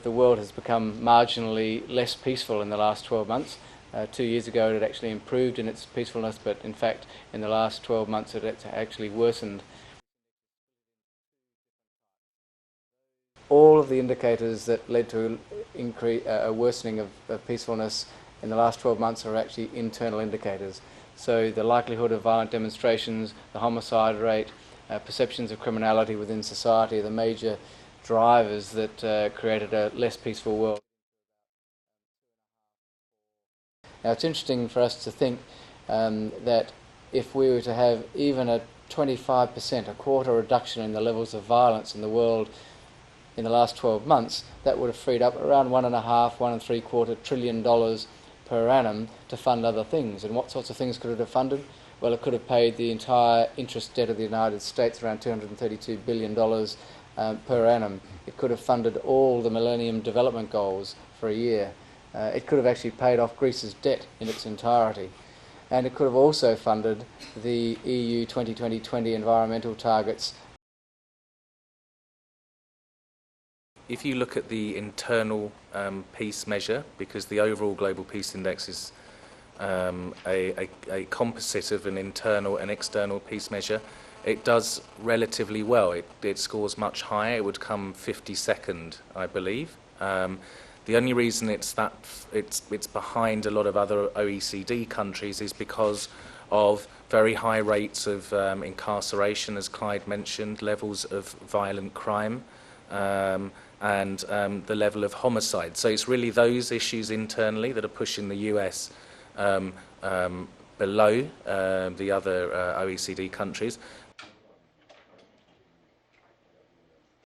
the world has become marginally less peaceful in the last 12 months. 2 years ago it had actually improved in its peacefulness, but in fact in the last 12 months it had actually worsened. All of the indicators that led to a worsening of peacefulness in the last 12 months are actually internal indicators. So the likelihood of violent demonstrations, the homicide rate, perceptions of criminality within society are the major drivers that created a less peaceful world. Now it's interesting for us to think that if we were to have even a 25%, a quarter reduction in the levels of violence in the world in the last 12 months, that would have freed up around $1.5–1.75 trillion per annum to fund other things. And what sorts of things could it have funded? Well, it could have paid the entire interest debt of the United States, around $232 billion per annum. It could have funded all the Millennium Development Goals for a year. It could have actually paid off Greece's debt in its entirety. And it could have also funded the EU 2020 environmental targets. If you look at the internal peace measure, because the overall Global Peace Index is a composite of an internal and external peace measure, it does relatively well. It scores much higher. It would come 52nd, I believe. The only reason it's behind a lot of other OECD countries is because of very high rates of incarceration, as Clyde mentioned, levels of violent crime, and the level of homicide. So it's really those issues internally that are pushing the US below the other OECD countries.